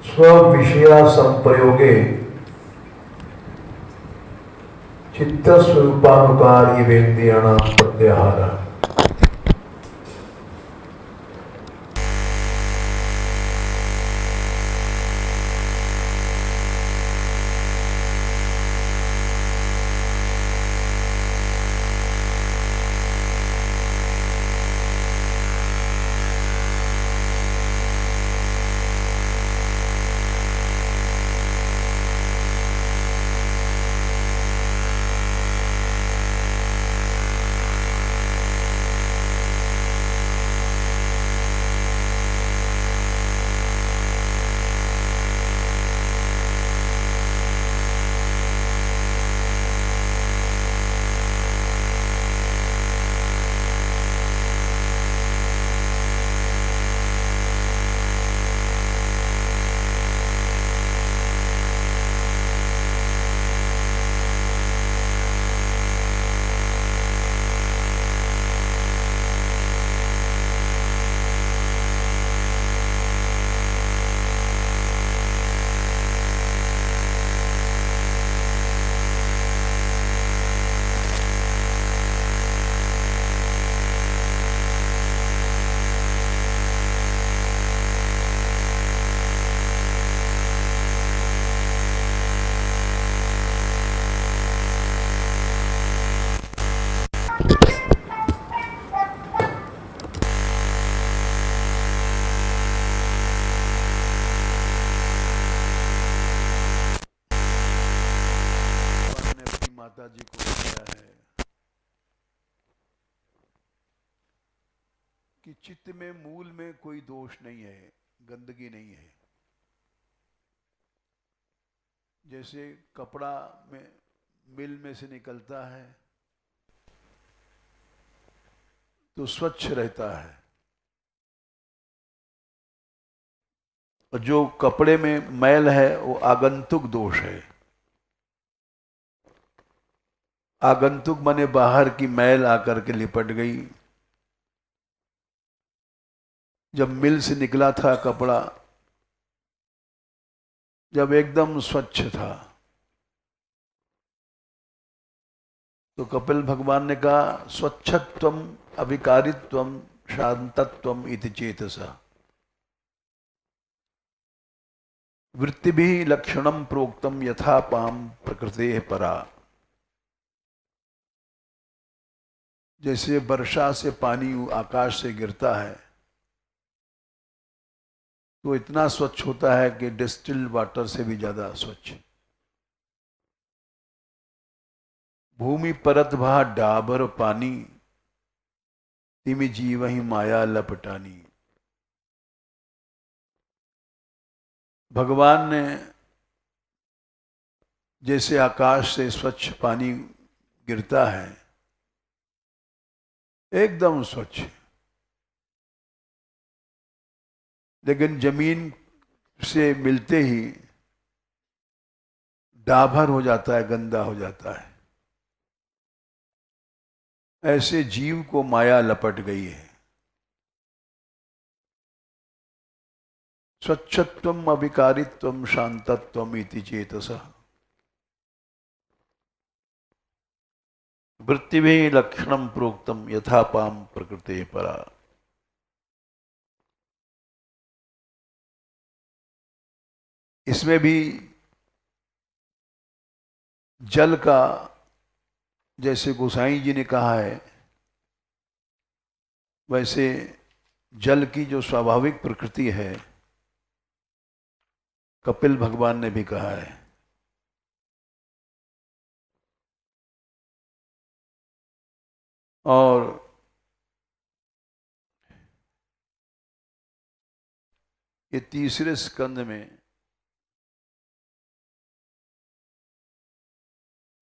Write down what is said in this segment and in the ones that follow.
स्वविषया संप्रयोगे चित्तस्वरूपानुकारी वेन्द्रियाणां प्रत्याहार। माता जी को बताया है कि चित्त में मूल में कोई दोष नहीं है, गंदगी नहीं है। जैसे कपड़ा में मिल में से निकलता है तो स्वच्छ रहता है, और जो कपड़े में मैल है वो आगंतुक दोष है। आगंतुक माने बाहर की मैल आकर के लिपट गई। जब मिल से निकला था कपड़ा, जब एकदम स्वच्छ था, तो कपिल भगवान ने कहा स्वच्छत्वम अविकारित्वम शांतत्वम इति चेतसा वृत्ति भी लक्षणम प्रोक्तम यथा पाम प्रकृते परा। जैसे वर्षा से पानी आकाश से गिरता है तो इतना स्वच्छ होता है कि डिस्टिल्ड वाटर से भी ज्यादा स्वच्छ। भूमि परत भा डाबर पानी तिमि जीव ही माया लपटानी। भगवान ने जैसे आकाश से स्वच्छ पानी गिरता है, एकदम स्वच्छ, लेकिन जमीन से मिलते ही डाभर हो जाता है, गंदा हो जाता है। ऐसे जीव को माया लपट गई है। स्वच्छत्वम अविकारित्वम शांतत्वम इति चेतसा वृत्ति भी लक्षणम प्रोक्तम यथा पाम प्रकृते परा। इसमें भी जल का, जैसे गोसाई जी ने कहा है, वैसे जल की जो स्वाभाविक प्रकृति है कपिल भगवान ने भी कहा है। और ये तीसरे स्कंद में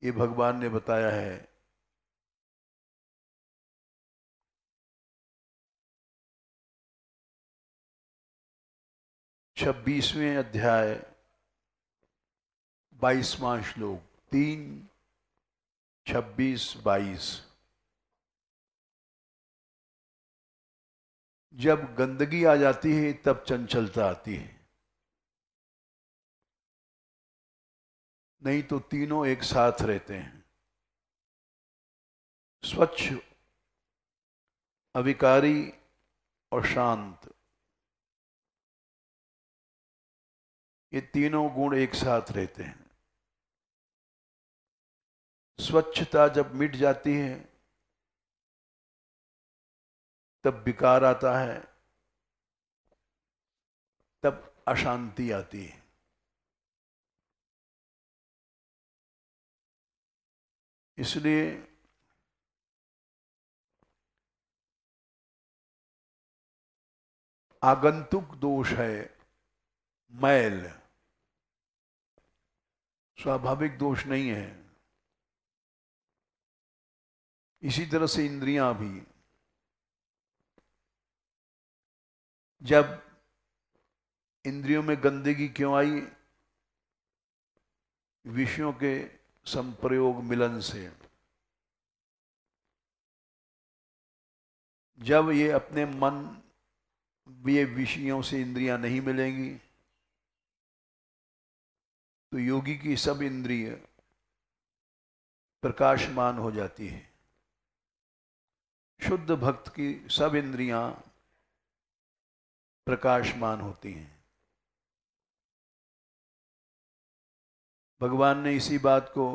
ये भगवान ने बताया है 26वें अध्याय 22वां श्लोक 3, 26, 22। जब गंदगी आ जाती है तब चंचलता आती है। नहीं तो तीनों एक साथ रहते हैं। स्वच्छ, अविकारी और शांत, ये तीनों गुण एक साथ रहते हैं। स्वच्छता जब मिट जाती है तब विकार आता है, तब अशांति आती है। इसलिए आगंतुक दोष है मैल, स्वाभाविक दोष नहीं है। इसी तरह से इंद्रियां भी, जब इंद्रियों में गंदगी क्यों आई? विषयों के संप्रयोग मिलन से। जब ये अपने मन, ये विषयों से इंद्रियां नहीं मिलेंगी तो योगी की सब इंद्रिय प्रकाशमान हो जाती है। शुद्ध भक्त की सब इंद्रियां प्रकाशमान होती हैं। भगवान ने इसी बात को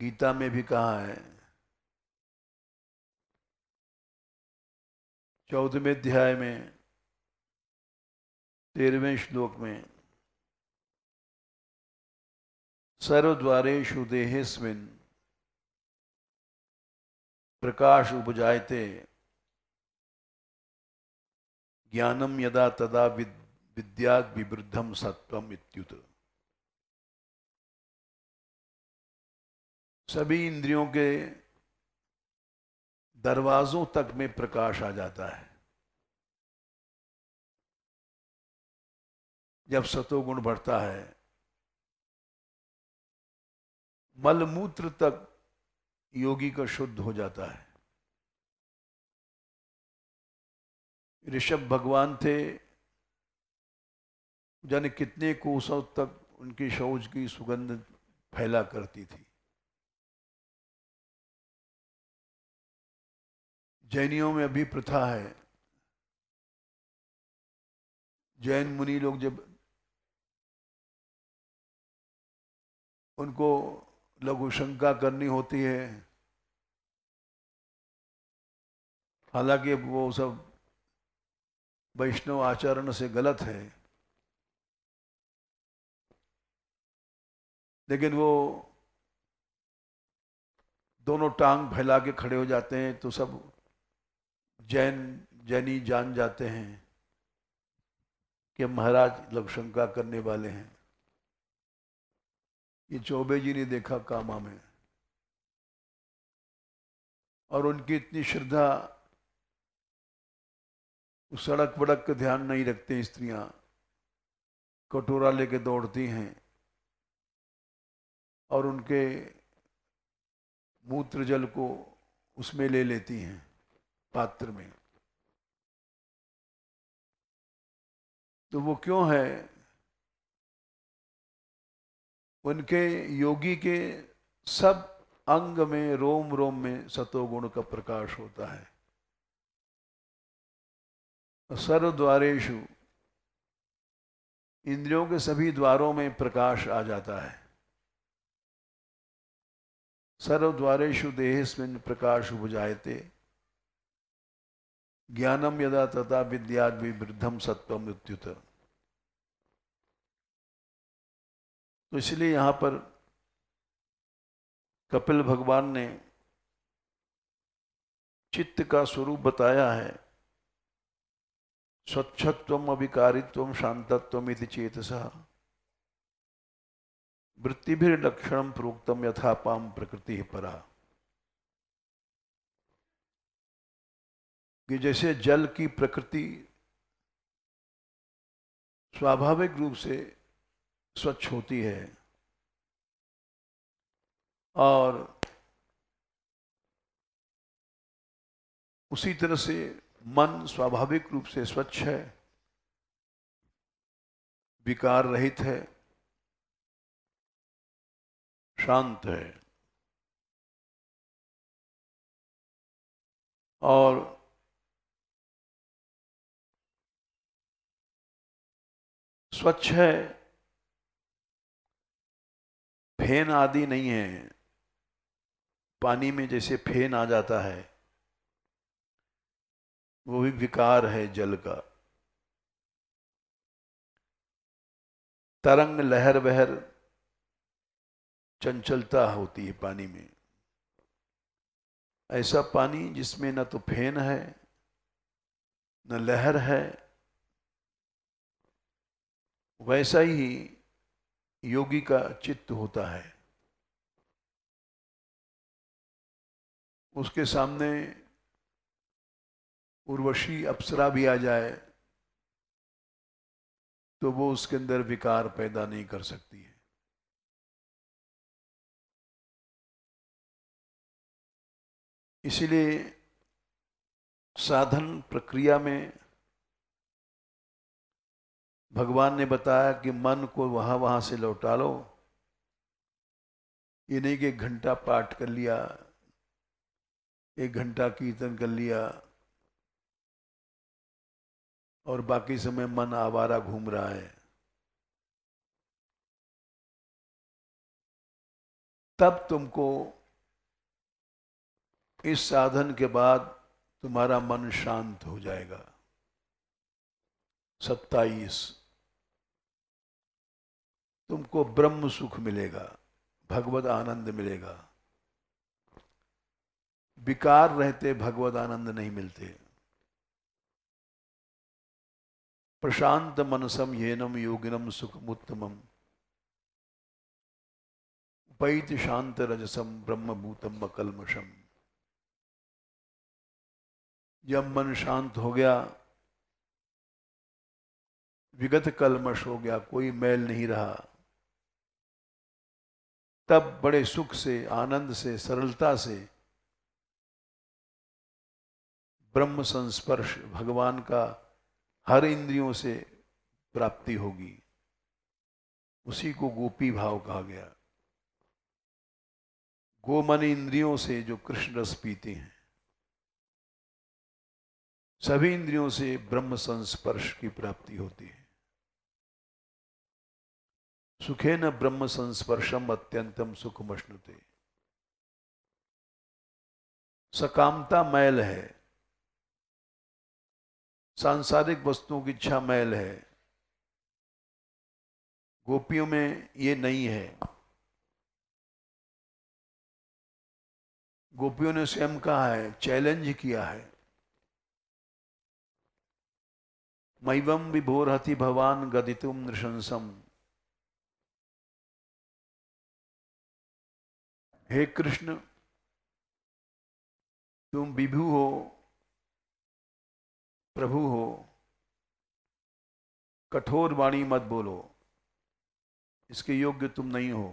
गीता में भी कहा है। 14वें अध्याय में 13वें श्लोक में, सर्वद्वारेषु देहेस्मिन् प्रकाश उपजायते ज्ञानम यदा तदा विद्याद् विवृद्धम सत्वम इत्युत। सभी इंद्रियों के दरवाजों तक में प्रकाश आ जाता है जब सतोगुण बढ़ता है। मलमूत्र तक योगी का शुद्ध हो जाता है। ऋषभ भगवान थे, जाने कितने कोसों तक उनकी शौच की सुगंध फैला करती थी। जैनियों में अभी प्रथा है, जैन मुनि लोग जब उनको लघु शंका करनी होती है, हालांकि वो सब वैष्णव आचरण से गलत है, लेकिन वो दोनों टांग फैला के खड़े हो जाते हैं तो सब जैनी जान जाते हैं कि महाराज लघु शंका करने वाले हैं। ये चौबे जी ने देखा कामा में, और उनकी इतनी श्रद्धा, सड़क वड़क का ध्यान नहीं रखते। स्त्रियां कटोरा लेके दौड़ती हैं और उनके मूत्र जल को उसमें ले लेती हैं, पात्र में। तो वो क्यों है? उनके योगी के सब अंग में, रोम रोम में सतोगुण का प्रकाश होता है। सर्वद्वारेषु, इंद्रियों के सभी द्वारों में प्रकाश आ जाता है। सर्वद्वारेषु देहेस्मिन् प्रकाश उपजायते ज्ञानम यदा तथा विद्याद् विवृद्धम सत्वम इत्युत। तो इसलिए यहां पर कपिल भगवान ने चित्त का स्वरूप बताया है। स्वच्छत्वम अविकारित्वम शांतत्वम इति चेतसः वृत्तिभिर्लक्षणम प्रोक्तम यथापाम प्रकृति परा। कि जैसे जल की प्रकृति स्वाभाविक रूप से स्वच्छ होती है और उसी तरह से मन स्वाभाविक रूप से स्वच्छ है, विकार रहित है, शांत है और स्वच्छ है, फेन आदि नहीं है। पानी में जैसे फेन आ जाता है, वो भी विकार है जल का। तरंग लहर बहर चंचलता होती है पानी में। ऐसा पानी जिसमें न तो फेन है न लहर है, वैसा ही योगी का चित्त होता है। उसके सामने उर्वशी अप्सरा भी आ जाए तो वो उसके अंदर विकार पैदा नहीं कर सकती है। इसीलिए साधन प्रक्रिया में भगवान ने बताया कि मन को वहां वहां से लौटा लो। ये नहीं कि 1 घंटा पाठ कर लिया, 1 घंटा कीर्तन कर लिया और बाकी समय मन आवारा घूम रहा है। तब तुमको इस साधन के बाद तुम्हारा मन शांत हो जाएगा। 27 तुमको ब्रह्म सुख मिलेगा, भगवत आनंद मिलेगा। विकार रहते भगवत आनंद नहीं मिलते। प्रशांत मनसम येनम योगिनम सुखमुत्तमम उपैत शांत रजसम ब्रह्मभूतम अकल्मषम। जब मन शांत हो गया, विगत कल्मश हो गया, कोई मैल नहीं रहा, तब बड़े सुख से, आनंद से, सरलता से ब्रह्म संस्पर्श, भगवान का हर इंद्रियों से प्राप्ति होगी। उसी को गोपी भाव कहा गया। गो मन इंद्रियों से जो कृष्ण रस पीते हैं, सभी इंद्रियों से ब्रह्म संस्पर्श की प्राप्ति होती है। सुखे न ब्रह्म संस्पर्शम अत्यंतम सुखमश्नुते। सकामता मैल है, सांसारिक वस्तुओं की इच्छा मैल है। गोपियों में ये नहीं है। गोपियों ने स्वयं कहा है, चैलेंज किया है, मैवम विभोरहति भवान गदितुम नृशंसम। हे कृष्ण, तुम विभु हो, प्रभु हो, कठोर वाणी मत बोलो, इसके योग्य तुम नहीं हो।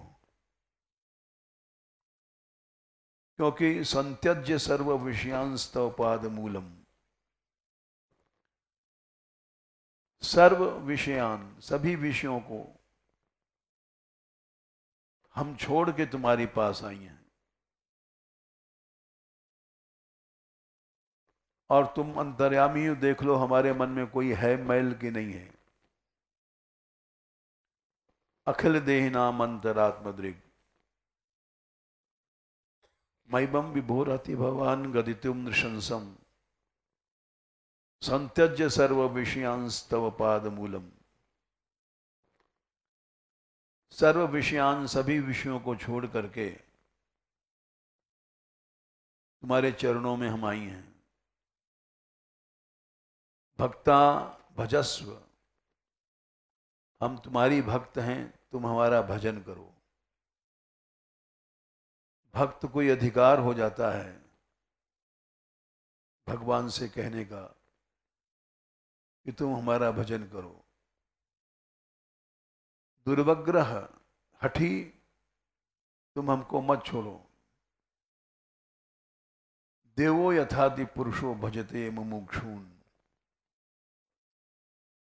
क्योंकि संत्यज्य सर्व विषयांस्तव पाद मूलम। सर्व विषयान, सभी विषयों को हम छोड़ के तुम्हारे पास आई हैं, और तुम अंतर्यामी हो, देख लो हमारे मन में कोई है मैल की नहीं है। अखिल देहिनाम अंतरात्मदृग मैबम विभोरति भगवान गदितुम नृशंसम संत्यज्य सर्व विषयांस्तव पाद मूलम। सर्व विषयान, सभी विषयों को छोड़ करके तुम्हारे चरणों में हम आई हैं। भक्ता भजस्व, हम तुम्हारी भक्त हैं, तुम हमारा भजन करो। भक्त कोई अधिकार हो जाता है भगवान से कहने का कि तुम हमारा भजन करो। दुर्वग्रह, हठी, तुम हमको मत छोड़ो। देवो यथाति पुरुषो भजते मुमुक्षून।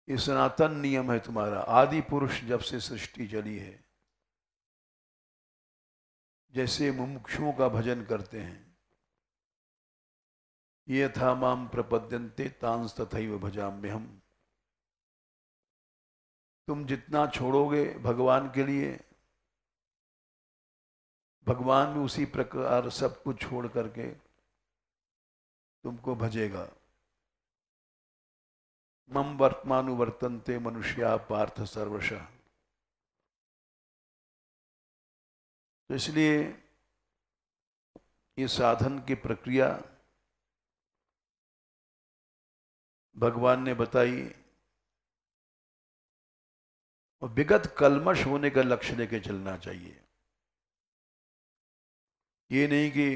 ये सनातन नियम है तुम्हारा। आदि पुरुष जब से सृष्टि चली है, जैसे मुमुक्षुओं का भजन करते हैं, ये यथा माम प्रपद्यन्ते तांस तथैव भजाम्यहम्। तुम जितना छोड़ोगे भगवान के लिए, भगवान भी उसी प्रकार सब कुछ छोड़ करके तुमको भजेगा। मम वर्तमानुवर्तन्ते मनुष्या पार्थ सर्वशः। तो इसलिए ये साधन की प्रक्रिया भगवान ने बताई, और विगत कलमश होने का लक्ष्य लेके चलना चाहिए। ये नहीं कि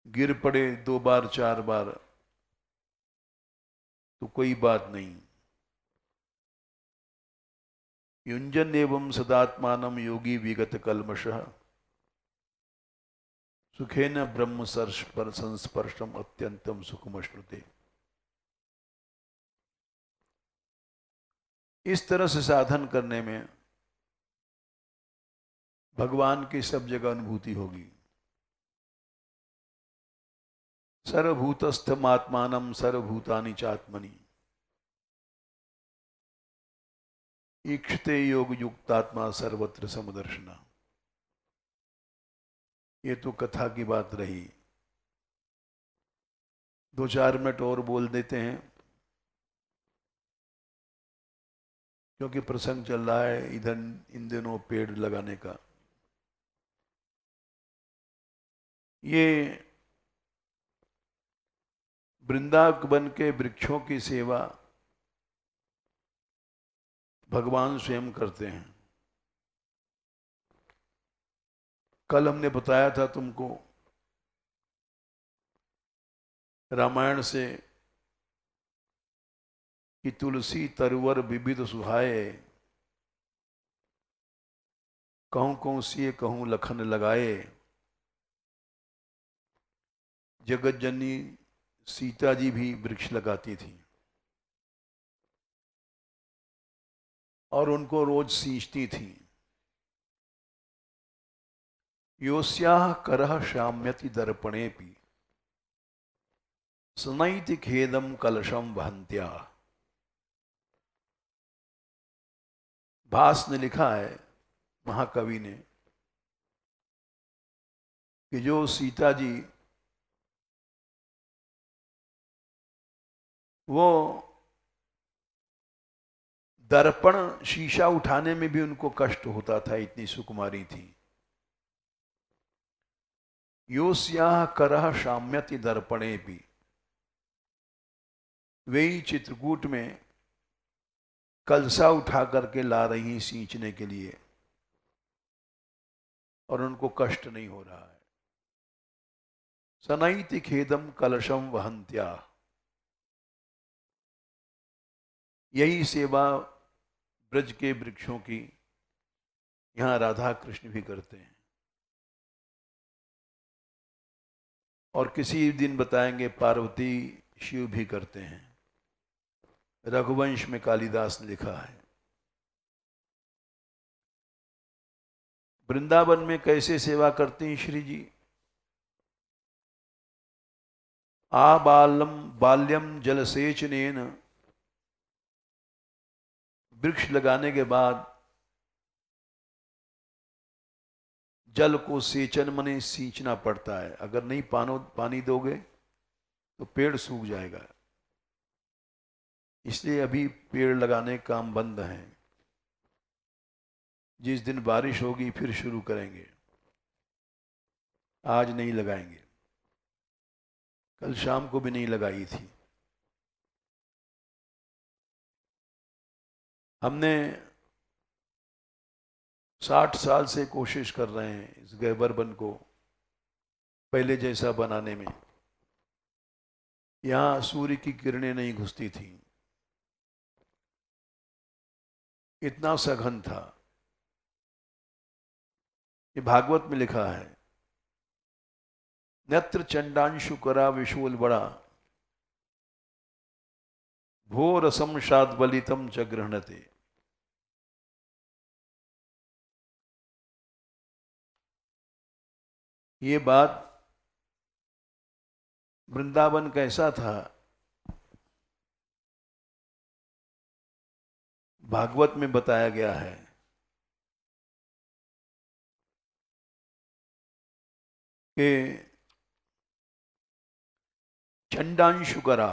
गिर पड़े 2 बार 4 बार तो कोई बात नहीं। युंजन एवं सदात्मानम योगी विगत कलमशः सुखेन ब्रह्म संस्पर्शम अत्यंतम सुखमश्नुते। इस तरह से साधन करने में भगवान की सब जगह अनुभूति होगी। सर्वभूतस्थमात्मानं सर्वभूतानि चात्मनि ईक्षते योग युक्तात्मा सर्वत्र समदर्शना। ये तो कथा की बात रही। 2-4 मिनट और बोल देते हैं, क्योंकि प्रसंग चल रहा है इधर इन दिनों पेड़ लगाने का। ये वृंदावन के वृक्षों की सेवा भगवान स्वयं करते हैं। कल हमने बताया था तुमको रामायण से कि तुलसी तरवर विविध सुहाए, कहूं कहूं सिए कहूं लखन लगाए। जगत जननी सीता जी भी वृक्ष लगाती थी और उनको रोज सींचती थी। योस्याः करः शाम्यति दर्पणेऽपि स्नैति खेदम कलशम वहन्त्या। भास ने लिखा है, महाकवि ने, कि जो सीता जी वो दर्पण शीशा उठाने में भी उनको कष्ट होता था, इतनी सुकुमारी थी। योस्याः करः शाम्यति दर्पणेऽपि, वे चित्रकूट में कलसा उठा करके ला रही सींचने के लिए, और उनको कष्ट नहीं हो रहा है। सनैति खेदम कलशम वहन्त्या। यही सेवा ब्रज के वृक्षों की यहां राधा कृष्ण भी करते हैं। और किसी दिन बताएंगे पार्वती शिव भी करते हैं। रघुवंश में कालिदास ने लिखा है। वृंदावन में कैसे सेवा करते हैं श्री जी? बाल्यम जलसेचनेन, वृक्ष लगाने के बाद जल को सेचन मने सींचना पड़ता है। अगर नहीं पानी दोगे तो पेड़ सूख जाएगा। इसलिए अभी पेड़ लगाने काम बंद है। जिस दिन बारिश होगी फिर शुरू करेंगे, आज नहीं लगाएंगे। कल शाम को भी नहीं लगाई थी। हमने 60 साल से कोशिश कर रहे हैं इस गहबर वन को पहले जैसा बनाने में। यहां सूर्य की किरणें नहीं घुसती थी, इतना सघन था। ये भागवत में लिखा है, नेत्र चंडांशु करा विशोल बड़ा, भो रसम शाद्वलितम च गृह्णते। ये बात वृंदावन कैसा था, भागवत में बताया गया है कि चंडांशु करा,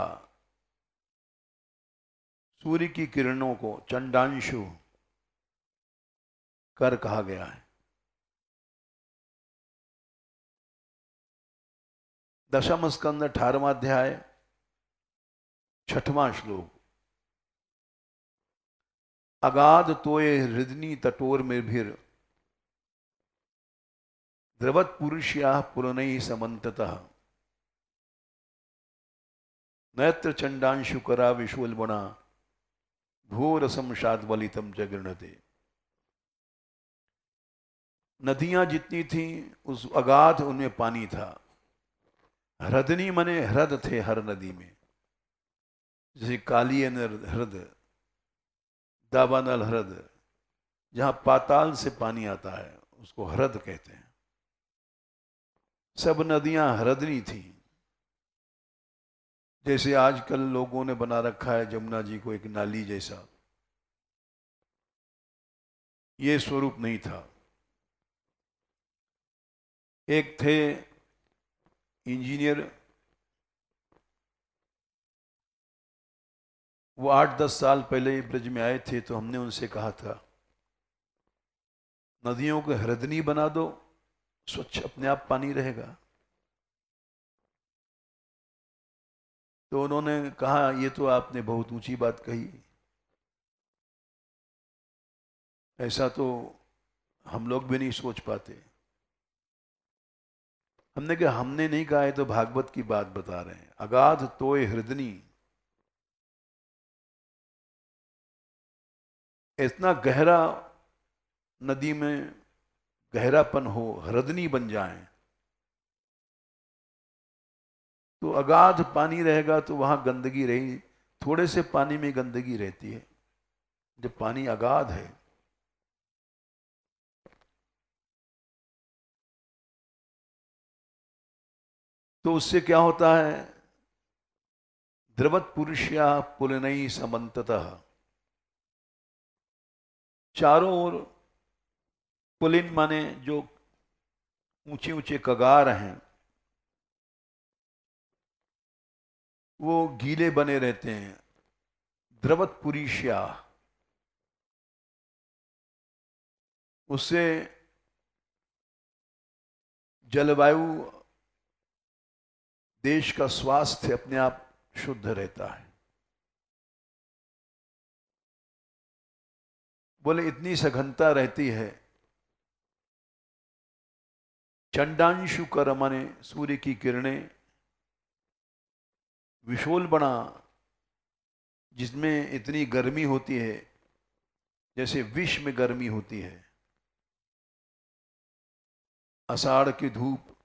सूर्य की किरणों को चंडांशु कर कहा गया है। दशम स्कंद 18वां अध्याय 6वां श्लोक। अगाध तोय हृदनी तटोर में भीर द्रवत पुरुषया पुरनई समन्ततः नैत्र चंडांशु करा विश्वलबणा भूरसम शाद्वलितम जगृणते। नदियां जितनी थी उस अगाध उनमें पानी था। ह्रदनी मने ह्रद थे हर नदी में, जैसे काली ह्रद, दावानल ह्रद, जहां पाताल से पानी आता है उसको ह्रद कहते हैं। सब नदियां ह्रदनी थी। जैसे आजकल लोगों ने बना रखा है जमुना जी को एक नाली जैसा, ये स्वरूप नहीं था। एक थे इंजीनियर, वो 8-10 साल पहले ब्रज में आए थे, तो हमने उनसे कहा था नदियों को हृदनी बना दो, स्वच्छ अपने आप पानी रहेगा। तो उन्होंने कहा ये तो आपने बहुत ऊंची बात कही, ऐसा तो हम लोग भी नहीं सोच पाते। हमने कहा हमने नहीं कहा है, तो भागवत की बात बता रहे हैं। अगाध तोय हृदनी, इतना गहरा नदी में गहरापन हो, हृदनी बन जाए, तो अगाध पानी रहेगा तो वहां गंदगी रही। थोड़े से पानी में गंदगी रहती है, जब पानी अगाध है। तो उससे क्या होता है, द्रवत पुरुषया पुलनई समन्ततः, चारों ओर पुलिन माने जो ऊंचे ऊंचे कगार हैं वो गीले बने रहते हैं। द्रवत पुरुषया, उससे जलवायु, देश का स्वास्थ्य अपने आप शुद्ध रहता है। बोले इतनी सघनता रहती है। चंडांशु कर माने सूर्य की किरणें, विशोल बना जिसमें इतनी गर्मी होती है, जैसे विष में गर्मी होती है। आषाढ़ की धूप,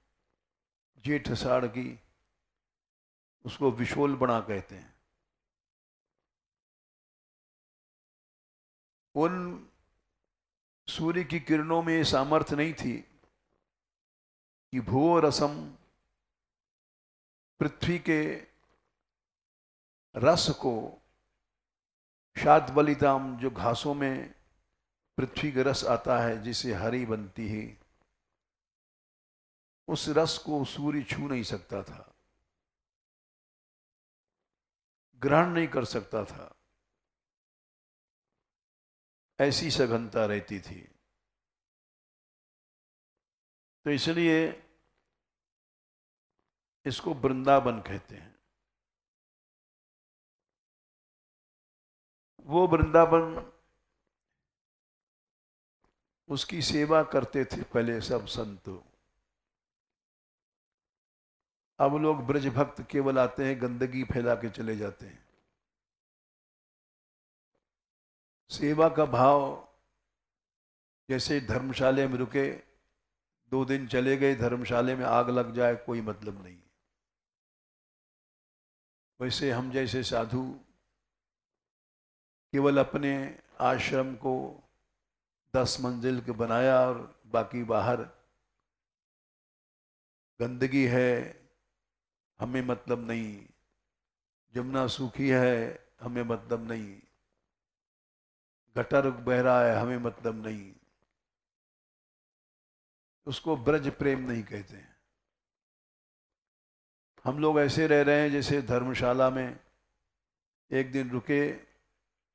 जेठ आषाढ़ की, उसको विशोल बना कहते हैं। उन सूर्य की किरणों में सामर्थ्य नहीं थी कि भू रसम, पृथ्वी के रस को, शाद्वलिताम, जो घासों में पृथ्वी का रस आता है जिसे हरी बनती है, उस रस को सूर्य छू नहीं सकता था, ग्रहण नहीं कर सकता था। ऐसी सघनता रहती थी। तो इसलिए इसको वृंदावन कहते हैं। वो वृंदावन, उसकी सेवा करते थे पहले सब संत। अब लोग ब्रज भक्त केवल आते हैं, गंदगी फैला के चले जाते हैं। सेवा का भाव, जैसे धर्मशाले में रुके, 2 दिन चले गए, धर्मशाले में आग लग जाए, कोई मतलब नहीं। वैसे हम जैसे साधु केवल अपने आश्रम को 10 मंजिल के बनाया और बाकी बाहर गंदगी है हमें मतलब नहीं, जमुना सूखी है हमें मतलब नहीं, गटर बह रहा है हमें मतलब नहीं, उसको ब्रज प्रेम नहीं कहते हैं। हम लोग ऐसे रह रहे हैं जैसे धर्मशाला में एक दिन रुके,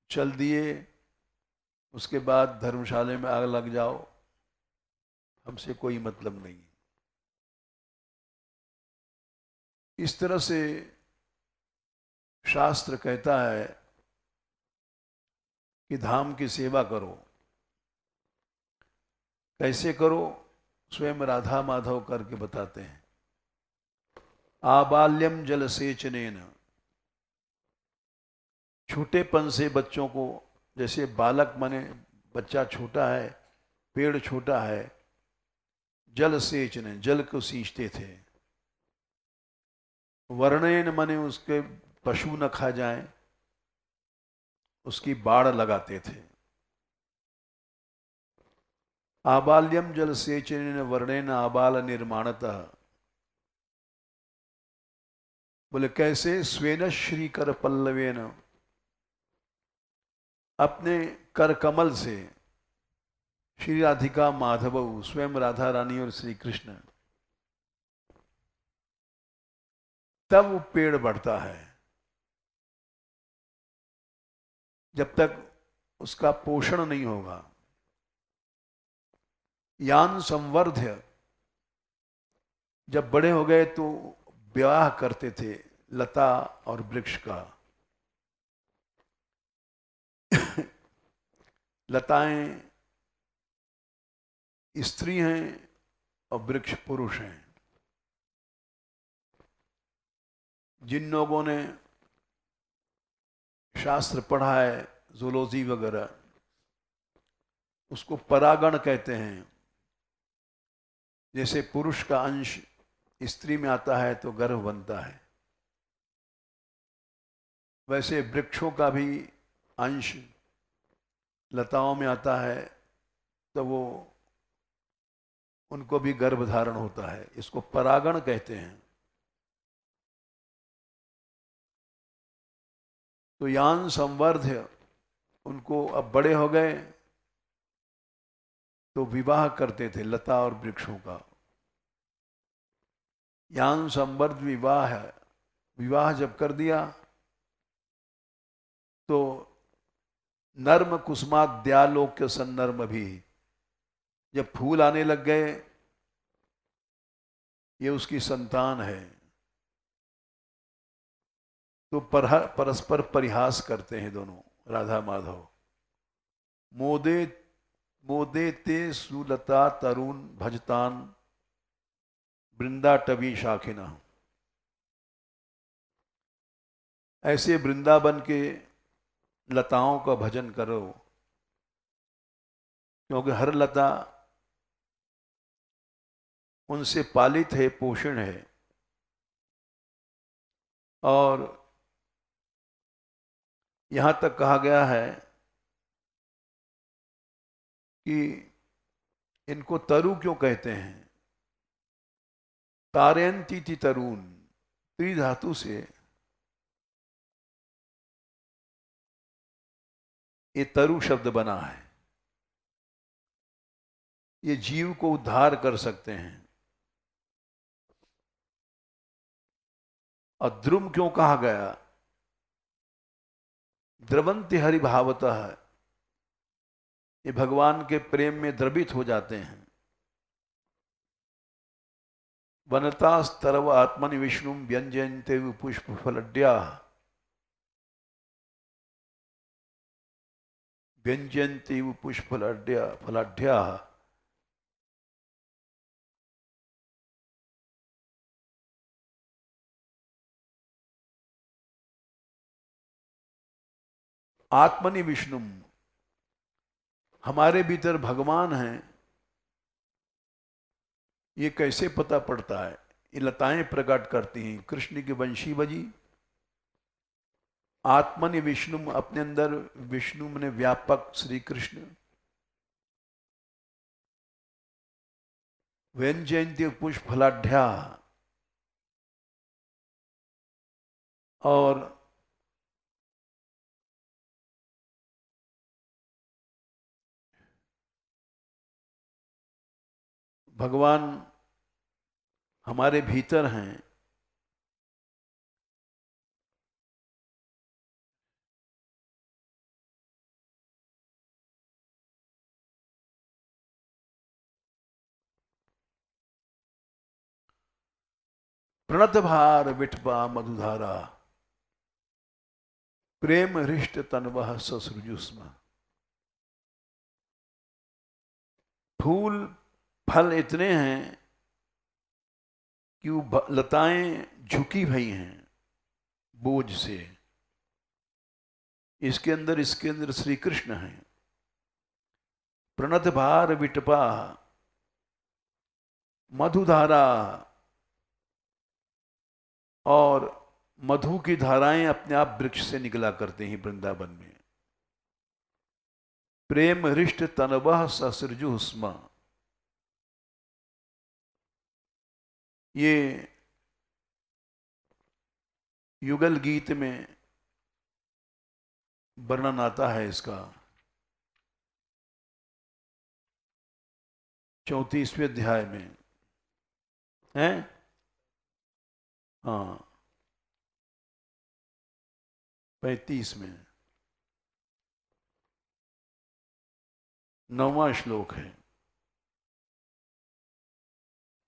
चल दिए, उसके बाद धर्मशाला में आग लग जाओ, हमसे कोई मतलब नहीं। इस तरह से शास्त्र कहता है कि धाम की सेवा करो। कैसे करो? स्वयं राधा माधव करके बताते हैं। आबाल्यम जल सेचनेन, छोटेपन से बच्चों को, जैसे बालक माने बच्चा छोटा है, पेड़ छोटा है, जल सेचने जल को सींचते थे। वर्णेन माने उसके पशु न खा जाएं, उसकी बाड़ लगाते थे। आबाल्यम जल सेचनेन वर्णेन आबाल निर्माणतः, बोले कैसे? स्वेन श्री कर पल्लवेन, अपने कर कमल से श्री राधिका माधव, स्वयं राधा रानी और श्री कृष्ण, तब वो पेड़ बढ़ता है। जब तक उसका पोषण नहीं होगा। यान संवर्ध्य, जब बड़े हो गए तो विवाह करते थे लता और वृक्ष का। लताएं स्त्री हैं और वृक्ष पुरुष हैं। जिन लोगों ने शास्त्र पढ़ा है, जूलॉजी वगैरह, उसको परागण कहते हैं। जैसे पुरुष का अंश स्त्री में आता है तो गर्भ बनता है, वैसे वृक्षों का भी अंश लताओं में आता है तो वो उनको भी गर्भ धारण होता है। इसको परागण कहते हैं। तो यान संवर्ध्य, उनको अब बड़े हो गए तो विवाह करते थे लता और वृक्षों का। यान संवर्ध विवाह है, विवाह जब कर दिया तो नर्म कुसुमाद्यालोक्य सन्नर्म भी, जब फूल आने लग गए, ये उसकी संतान है, तो परस्पर परिहास करते हैं दोनों राधा माधव। मोदे मोदे ते सुलता तरुण भजतान वृंदाटवी शाखिना, ऐसे वृंदावन के लताओं का भजन करो, क्योंकि हर लता उनसे पालित है, पोषण है। और यहां तक कहा गया है कि इनको तरु क्यों कहते हैं? तारयंती तरुण, त्रिधातु से ये तरु शब्द बना है। ये जीव को उद्धार कर सकते हैं। और द्रुम क्यों कहा गया? द्रवंति हरि भावतः, ये भगवान के प्रेम में द्रवित हो जाते हैं। वनतास्तरव आत्मनि विष्णु व्यंजयन्ते पुष्प फलड्या, व्यंजयन्ते पुष्प फलाढ्या। आत्मनि विष्णु, हमारे भीतर भगवान हैं, ये कैसे पता पड़ता है? ये लताएं प्रकट करती हैं। कृष्ण की वंशी बजी, आत्मनि विष्णु, अपने अंदर विष्णु ने व्यापक श्री कृष्ण, व्यंजयंती पुष्प फलाढ्या, और भगवान हमारे भीतर हैं। प्रणत भार विठपा मधुधारा, प्रेम हृष्ट तनवह ससृजुस्म। फूल फल इतने हैं कि वो लताएं झुकी भई हैं बोझ से। इसके अंदर श्री कृष्ण हैं। प्रणत भार विटपा मधुधारा, और मधु की धाराएं अपने आप वृक्ष से निकला करते हैं वृंदावन में। प्रेम हृष्ट तनवह ससृजु स्म, ये युगल गीत में वर्णन आता है इसका। 34वें अध्याय में है। हाँ, 35 में 9वां श्लोक है।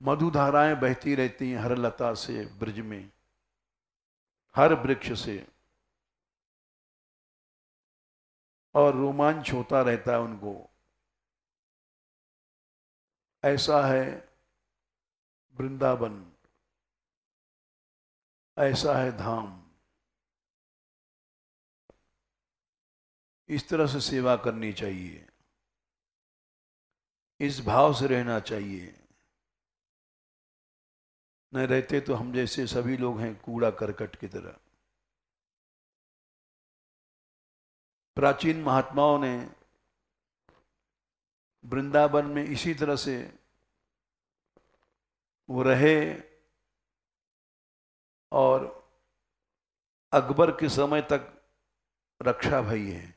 मधुधाराएं बहती रहती हैं हर लता से ब्रज में, हर वृक्ष से, और रोमांच होता रहता है उनको। ऐसा है वृंदावन, ऐसा है धाम। इस तरह से सेवा करनी चाहिए, इस भाव से रहना चाहिए। न रहते तो हम जैसे सभी लोग हैं कूड़ा करकट की तरह। प्राचीन महात्माओं ने वृंदावन में इसी तरह से वो रहे, और अकबर के समय तक रक्षा भई है।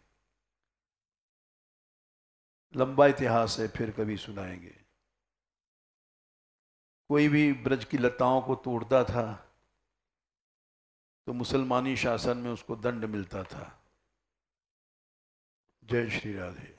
लंबा इतिहास है, फिर कभी सुनाएंगे। कोई भी ब्रज की लताओं को तोड़ता था तो मुसलमानी शासन में उसको दंड मिलता था। जय श्री राधे।